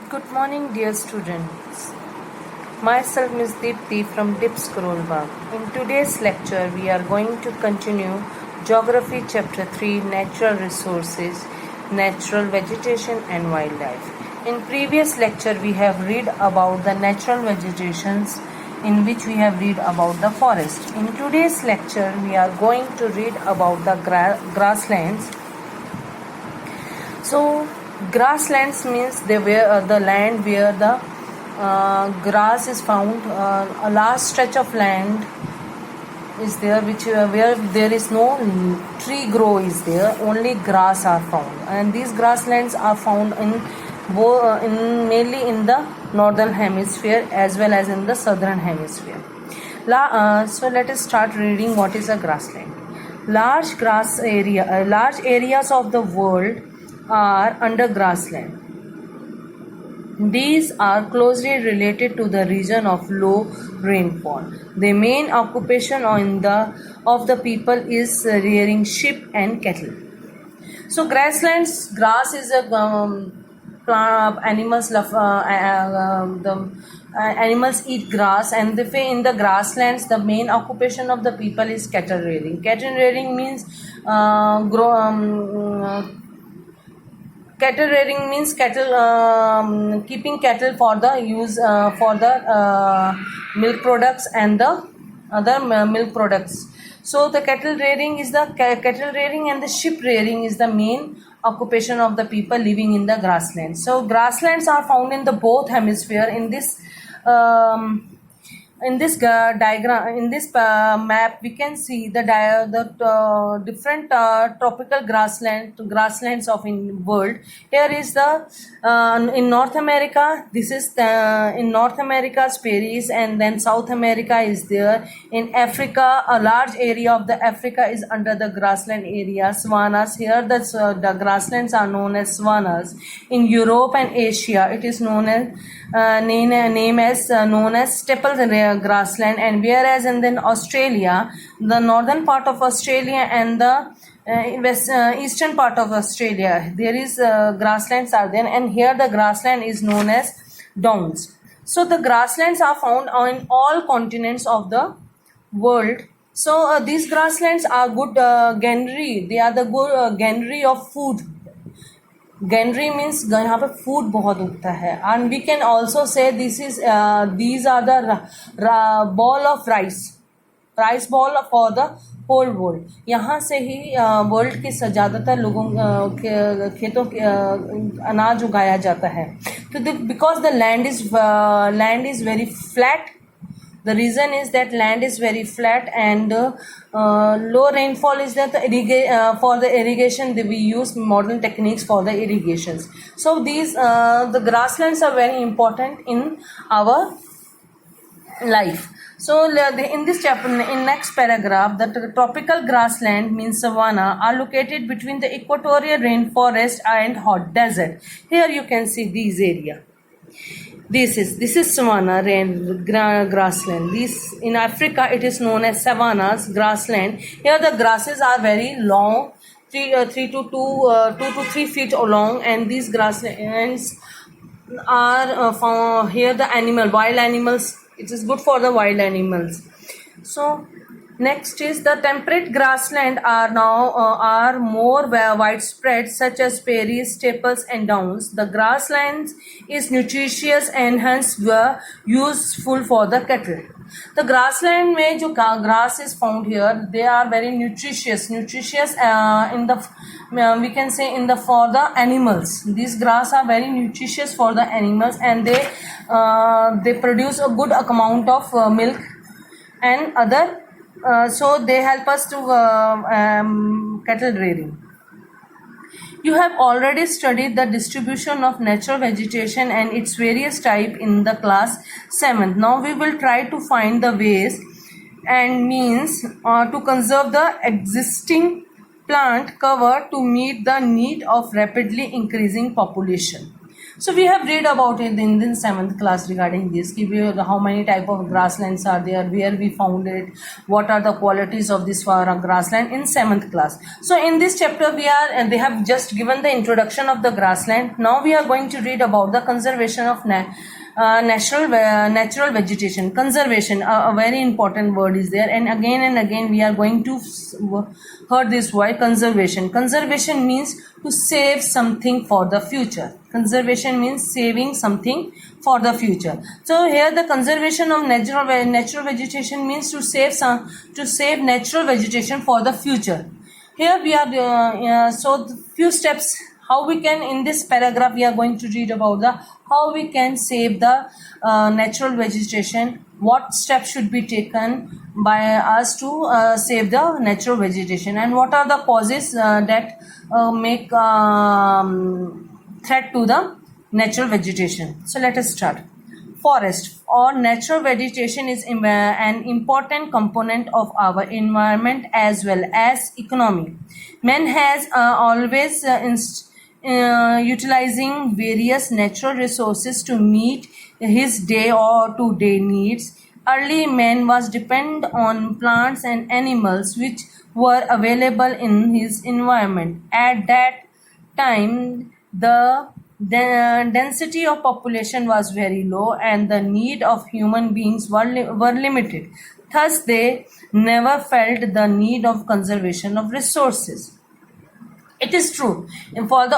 Good morning, dear students. Myself Ms. Deepti from DIPS Karolbagh. In today's lecture, we are going to continue Geography Chapter 3, Natural Resources, Natural Vegetation and Wildlife. In previous lecture, we have read about the natural vegetations in which we have read about the forest. In today's lecture, we are going to read about the grasslands. So, grasslands means the land where the grass is found. A large stretch of land is there where there is no tree grow is there, only grass are found, and these grasslands are found mainly in the northern hemisphere as well as in the southern hemisphere. So let us start reading what is a grassland. Large areas of the world are under grassland. These are closely related to the region of low rainfall. The main occupation of the people is rearing sheep and cattle. So grasslands, grass is a animals love, animals eat grass, and in the grasslands the main occupation of the people is cattle rearing. Cattle rearing means cattle rearing means keeping cattle for the use for the milk products and the other milk products. So the cattle rearing and the sheep rearing is the main occupation of the people living in the grasslands. So grasslands are found in the both hemisphere. In this diagram, in this map, we can see the different tropical grasslands of in world. Here is the in North America. This is in North America, prairies, and then South America is there. In Africa, a large area of the Africa is under the grassland area, savannas. Here the grasslands are known as savannas. In Europe and Asia, it is known as known as steppe grassland, and whereas in then Australia, the northern part of Australia and the eastern part of Australia, there is grasslands are there, and here the grassland is known as downs. So the grasslands are found on all continents of the world. So these grasslands are good granary. They are the good granary of food. Granary means यहाँ पे food बहुत उगता है, and we can also say these are the ball of rice ball for the whole world. यहाँ से ही world के ज़्यादातर लोगों के खेतों अनाज उगाया जाता है. तो because the land is very flat. The reason is that land is very flat, and low rainfall is that for the irrigation we use modern techniques for the irrigations. So these the grasslands are very important in our life. So in this chapter, in next paragraph, the tropical grassland means savanna are located between the equatorial rainforest and hot desert. Here you can see these area. This is savanna grassland. This in Africa it is known as savannas grassland. Here the grasses are very long, 2 to 3 feet long, and these grasslands are found here the wild animals. It is good for the wild animals. So next is the temperate grassland are more widespread, such as prairies, steppes, and downs. The grasslands is nutritious and hence were useful for the cattle. The grassland में जो grass is found here, they are very nutritious in the we can say for the animals. These grass are very nutritious for the animals, and they produce a good amount of milk and other. So they help us to cattle rearing. You have already studied the distribution of natural vegetation and its various types in the class 7th. Now we will try to find the ways and means to conserve the existing plant cover to meet the need of rapidly increasing population. So we have read about it in the 7th class regarding this. How many type of grasslands are there, where we found it, what are the qualities of this grassland in 7th class. So in this chapter they have just given the introduction of the grassland. Now we are going to read about the conservation of natural vegetation. Conservation, a very important word is there, and again we are going to heard this word conservation. Conservation means to save something for the future. Conservation means saving something for the future. So here the conservation of natural vegetation means to save natural vegetation for the future. Here we are so few steps how we can, in this paragraph we are going to read about the how we can save the natural vegetation, what steps should be taken by us to save the natural vegetation, and what are the causes that make threat to the natural vegetation. So let us start. Forest or natural vegetation is an important component of our environment as well as economy. Man has always utilizing various natural resources to meet his day or to day needs. Early man was dependent on plants and animals which were available in his environment. At that time, the density of population was very low and the need of human beings were limited. Thus, they never felt the need of conservation of resources. It is true. And for the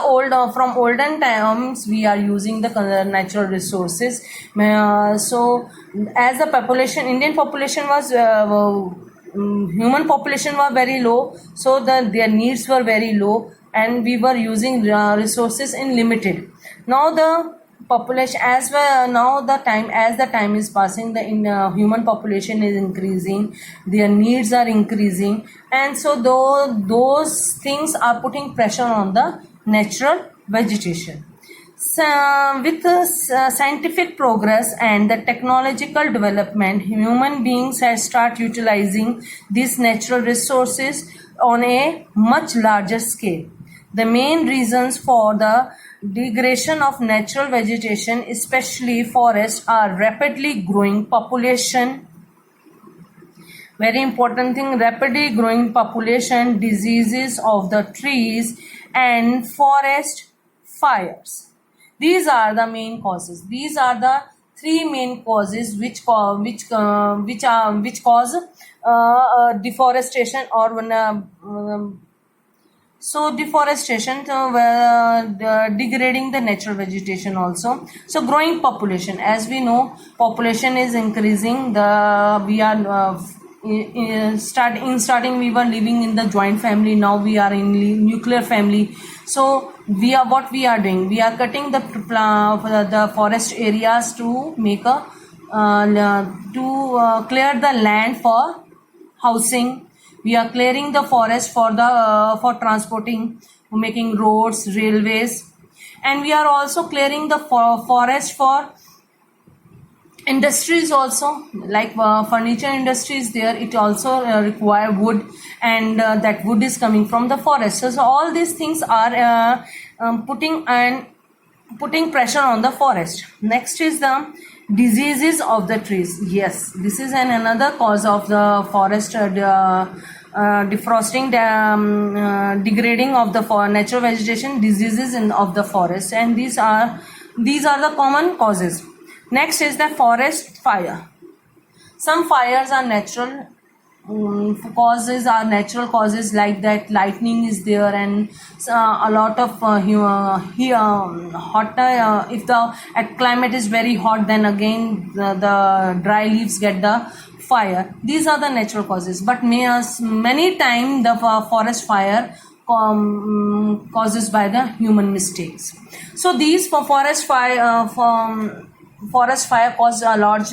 from olden times, we are using the natural resources. So, as the population, Indian population was human population was very low, so their needs were very low, and we were using resources in limited. Now the population as well, now the time is passing, the human population is increasing, their needs are increasing, and so those things are putting pressure on the natural vegetation. So, with scientific progress and the technological development, human beings have started utilizing these natural resources on a much larger scale. The main reasons for the degradation of natural vegetation, especially forests, are rapidly growing population. Very important thing, rapidly growing population, diseases of the trees, and forest fires. These are the main causes. These are the three main causes which cause deforestation or so deforestation, degrading the natural vegetation also. So growing population, as we know, population is increasing. Starting we were living in the joint family. Now we are in nuclear family. So we are doing. We are cutting the forest areas to make clear the land for housing. We are clearing the forest for transporting, making roads, railways, and we are also clearing the forest for industries also, like furniture industries. There it also require wood, and that wood is coming from the forest. So all these things are putting pressure on the forest. Next is the diseases of the trees. Yes, this is another cause of the forest defrosting, degrading of the natural vegetation, diseases of the forest, and these are the common causes. Next is the forest fire. Some fires are natural causes, like that lightning is there, and a lot of hot if the climate is very hot, then again the dry leaves get the fire. These are the natural causes, but many times the forest fire causes by the human mistakes. So these forest fire caused a large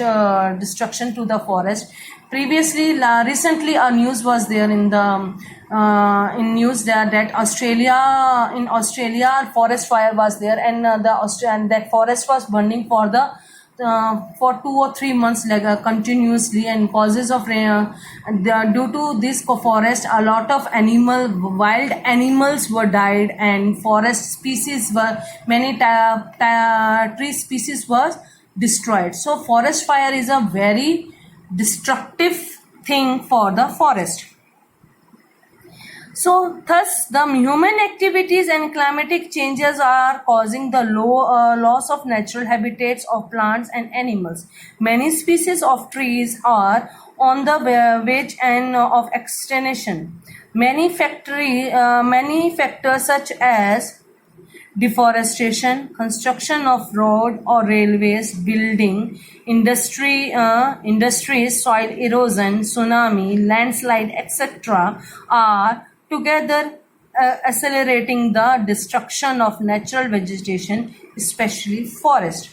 destruction to the forest. Recently a news was there in news that in Australia forest fire was there, and that forest was burning for the for 2 or 3 months continuously, and causes of due to this forest a lot of wild animals were died, and forest species were many tree species were destroyed. So forest fire is a very destructive thing for the forest. So, thus, the human activities and climatic changes are causing the loss of natural habitats of plants and animals. Many species of trees are on the verge and of extinction. Many factors such as deforestation, construction of road or railways, building, industries, soil erosion, tsunami, landslide, etc. are together accelerating the destruction of natural vegetation, especially forest.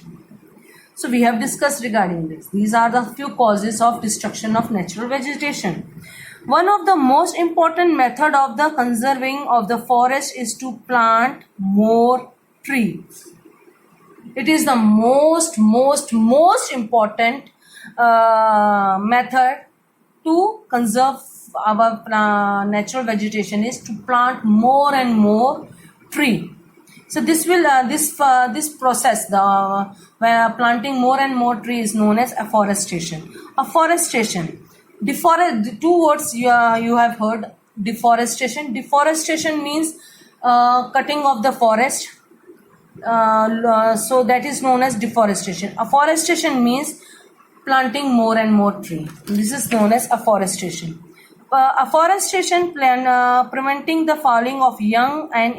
So we have discussed regarding this. These are the few causes of destruction of natural vegetation. One of the most important method of the conserving of the forest is to plant more trees. It is the most important method to conserve our natural vegetation is to plant more and more tree. So this will this process, the planting more and more tree, is known as afforestation. Afforestation. Two words you have heard. Deforestation. Deforestation means cutting of the forest. So that is known as deforestation. Afforestation means planting more and more tree. This is known as afforestation. Afforestation preventing the falling of young and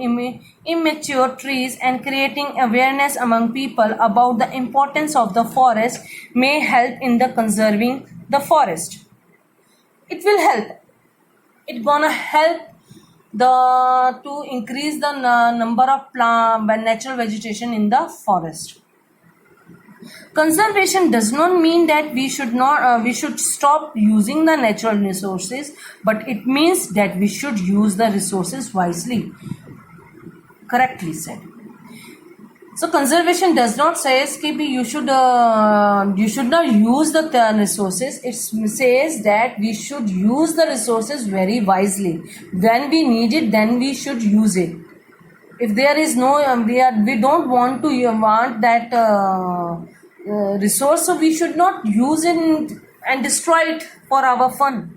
immature trees and creating awareness among people about the importance of the forest may help in the conserving the forest. It will help. It's gonna help to increase the number of natural vegetation in the forest. Conservation does not mean that we should stop using the natural resources, but it means that we should use the resources wisely. Correctly said. So conservation does not say that you should not use the resources. It says that we should use the resources very wisely. When we need it, then we should use it. If there is no, we don't want that resource, so we should not use it and destroy it for our fun.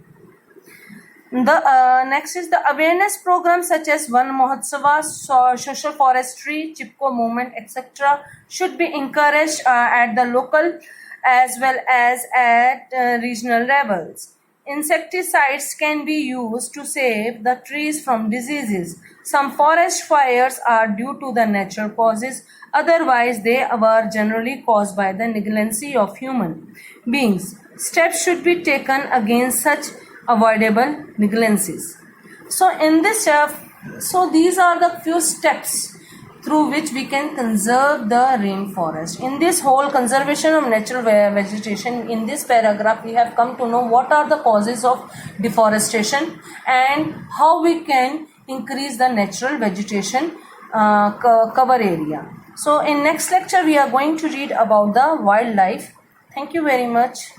The next is the awareness programs such as Van Mahotsava, social forestry, Chipko movement, etc. should be encouraged at the local as well as at regional levels. Insecticides can be used to save the trees from diseases. Some forest fires are due to the natural causes, otherwise they were generally caused by the negligence of human beings. Steps should be taken against such avoidable negligences. So in this these are the few steps through which we can conserve the rainforest. In this whole conservation of natural vegetation, in this paragraph we have come to know what are the causes of deforestation and how we can increase the natural vegetation cover area. So in next lecture we are going to read about the wildlife. Thank you very much.